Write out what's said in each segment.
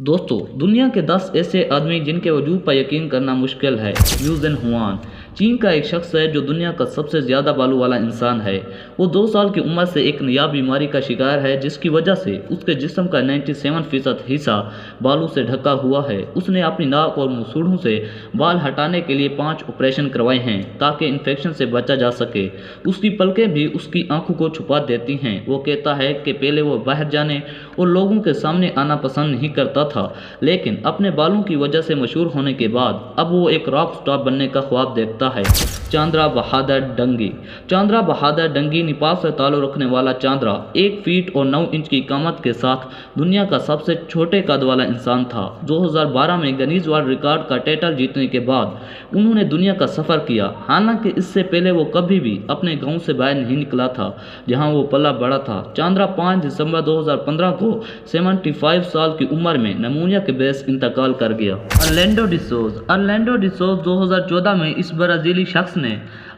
दोस्तों, दुनिया के 10 ऐसे आदमी जिनके वजूद पर यकीन करना मुश्किल है। यू जिन हुआन चीन का एक शख्स है जो दुनिया का सबसे ज़्यादा बालों वाला इंसान है। वो 2 साल की उम्र से एक नायाब बीमारी का शिकार है जिसकी वजह से उसके जिस्म का 97% हिस्सा बालों से ढका हुआ है। उसने अपनी नाक और मूसूड़ों से बाल हटाने के लिए 5 ऑपरेशन करवाए हैं ताकि इन्फेक्शन से बचा जा सके। उसकी पलकें भी उसकी आंखों को छुपा देती हैं। वो कहता है कि पहले वो बाहर जाने और लोगों के सामने आना पसंद नहीं करता था, लेकिन अपने बालों की वजह से मशहूर होने के बाद अब वो एक रॉक स्टार बनने का ख्वाब देखता है। चांद्रा बहादुर डंगी। चांद्रा बहादुर डंगी नेपाल से ताल्लुक़ रखने वाला चांद्रा 1 फीट और 9 इंच की कामत के साथ दुनिया का सबसे छोटे कद वाला इंसान था। 2012 में गिनीज वर्ल्ड रिकॉर्ड का टाइटल जीतने के बाद उन्होंने दुनिया का सफ़र किया। हालांकि इससे पहले वो कभी भी अपने गांव से बाहर नहीं निकला था जहां वो पला बड़ा था। चांद्रा 5 दिसंबर 2015 को 75 साल की उम्र में निमोनिया के बेस इंतकाल कर गया। ऑरलैंडो डिसोज 2014 में इस ब्राज़ीली शख्स ने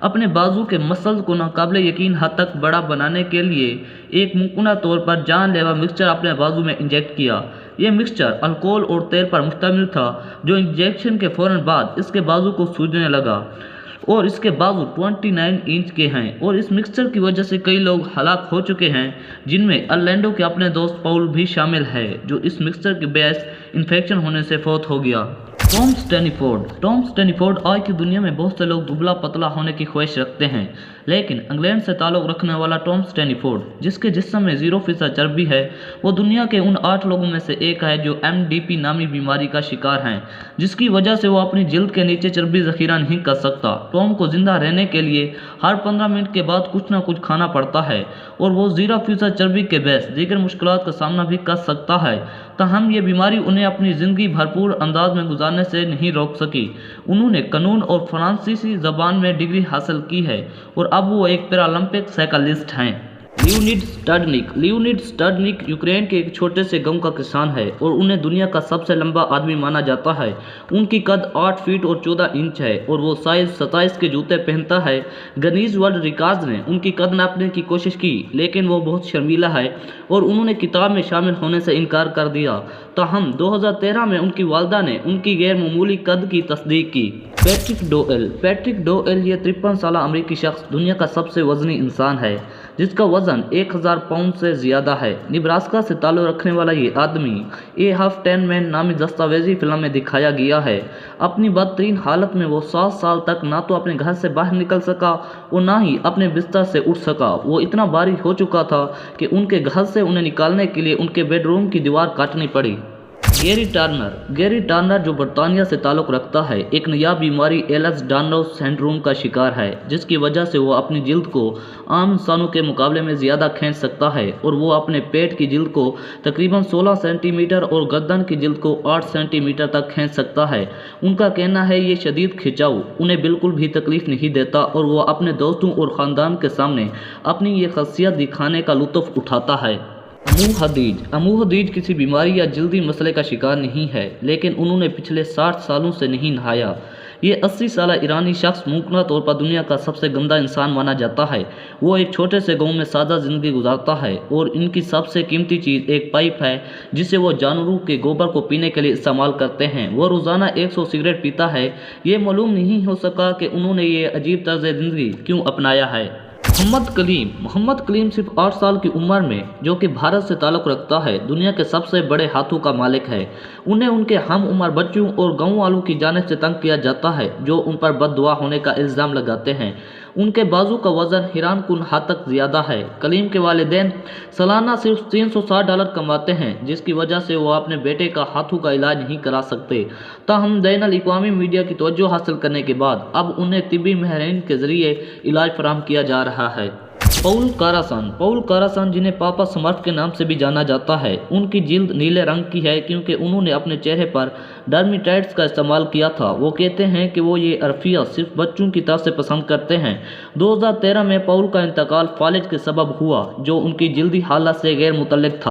अपने बाजू के मसल्स को नाकाबिले यकीन हद तक बड़ा बनाने के लिए एक मुमकिन तौर पर जानलेवा मिक्सचर अपने बाजू में इंजेक्ट किया। यह मिक्सचर अल्कोहल और तेल पर मुश्तमिल था जो इंजेक्शन के फ़ौरन बाद इसके बाजू को सूजने लगा और इसके बाजू 29 इंच के हैं और इस मिक्सचर की वजह से कई लोग हलाक हो चुके हैं, जिनमें ऑरलैंडो के अपने दोस्त पॉल भी शामिल है जो इस मिक्सचर के बेस इन्फेक्शन होने से फौत हो गया। टॉम स्टैनीफोर्ड आज की दुनिया में बहुत से लोग दुबला पतला होने की ख्वाहिश रखते हैं, लेकिन इंग्लैंड से ताल्लुक़ रखने वाला टॉम स्टैनीफोर्ड जिसके जिस्म में 0% चर्बी है, वो दुनिया के उन 8 लोगों में से एक है जो MDP नामी बीमारी का शिकार हैं, जिसकी वजह से वो अपनी जिल्द के नीचे चर्बी ज़ख़ीरा नहीं कर सकता। टॉम को जिंदा रहने के लिए हर 15 मिनट के बाद कुछ ना कुछ खाना पड़ता है और वो 0% चर्बी के बेस दीगर मुश्किलात का सामना भी कर सकता है। ताहम ये बीमारी उन्हें अपनी ज़िंदगी भरपूर अंदाज में गुजारने से नहीं रोक सकी। उन्होंने कानून और फ्रांसीसी ज़बान में डिग्री हासिल की है और अब वो एक पैरालंपिक साइकिलिस्ट हैं। लियोनिड स्टर्डनिक यूक्रेन के एक छोटे से गांव का किसान है और उन्हें दुनिया का सबसे लंबा आदमी माना जाता है। उनकी कद 8 फीट और 14 इंच है और वो साइज 27 के जूते पहनता है। गिनीज वर्ल्ड रिकॉर्ड ने उनकी कद नापने की कोशिश की, लेकिन वो बहुत शर्मीला है और उन्होंने किताब में शामिल होने से इनकार कर दिया। ताहम 2013 में उनकी वालदा ने उनकी गैर मामूली कद की तस्दीक की। पैट्रिक डोएल ये 53 साल अमरीकी शख्स दुनिया का सबसे वजनी इंसान है जिसका वजन 1000 पाउंड से ज़्यादा है। निब्रास्का से ताल्लुक़ रखने वाला ये आदमी ए हाफ 10 मैन नामी दस्तावेजी फिल्म में दिखाया गया है। अपनी बदतरीन हालत में वो 7 साल तक ना तो अपने घर से बाहर निकल सका और ना ही अपने बिस्तर से उठ सका। वो इतना भारी हो चुका था कि उनके घर से उन्हें निकालने के लिए उनके बेडरूम की दीवार काटनी पड़ी। गैरी टर्नर जो बरतानिया से ताल्लुक़ रखता है, एक नायाब बीमारी एल्स-डार्नो सिंड्रोम का शिकार है जिसकी वजह से वो अपनी जिल्द को आम इंसानों के मुकाबले में ज़्यादा खींच सकता है और वो अपने पेट की जिल्द को तकरीबन 16 सेंटीमीटर और गर्दन की जिल्द को 8 सेंटीमीटर तक खींच सकता है। उनका कहना है ये शदीद खिंचाव उन्हें बिल्कुल भी तकलीफ नहीं देता और वो अपने दोस्तों और ख़ानदान के सामने अपनी ये खासियत दिखाने का लुत्फ़ उठाता है। अमू हदीज किसी बीमारी या जल्दी मसले का शिकार नहीं है, लेकिन उन्होंने पिछले 60 सालों से नहीं नहाया। ये 80 साल ईरानी शख्स मुमकिन तौर पर दुनिया का सबसे गंदा इंसान माना जाता है। वो एक छोटे से गांव में सादा ज़िंदगी गुजारता है और इनकी सबसे कीमती चीज़ एक पाइप है जिसे वो जानवरों के गोबर को पीने के लिए इस्तेमाल करते हैं। वो रोज़ाना 100 सिगरेट पीता है। ये मालूम नहीं हो सका कि उन्होंने ये अजीब तर्ज ज़िंदगी क्यों अपनाया है। मोहम्मद कलीम सिर्फ 8 साल की उम्र में, जो कि भारत से ताल्लुक़ रखता है, दुनिया के सबसे बड़े हाथों का मालिक है। उन्हें उनके हम उम्र बच्चों और गाँव वालों की जानिब से तंग किया जाता है जो उन पर बददुआ होने का इल्ज़ाम लगाते हैं। उनके बाजू का वज़न हैरानकुन हद तक ज़्यादा है। कलीम के वालिदैन सालाना सिर्फ $360 कमाते हैं जिसकी वजह से वो अपने बेटे का हाथों का इलाज नहीं करा सकते। ताहम बैनुल अक़वामी मीडिया की तवज्जो हासिल करने के बाद अब उन्हें तिब्बी माहिरीन के ज़रिए इलाज फराहम किया जा रहा है। पौल कारासान जिन्हें पापा स्मर्फ के नाम से भी जाना जाता है, उनकी जिल्द नीले रंग की है क्योंकि उन्होंने अपने चेहरे पर डर्मेटाइटिस का इस्तेमाल किया था। वो कहते हैं कि वो ये अरफिया सिर्फ बच्चों की तरफ से पसंद करते हैं। 2013 में पौल का इंतकाल फालिज के सबब हुआ जो उनकी जिल्दी हालत से गैर मुतल्लिक था।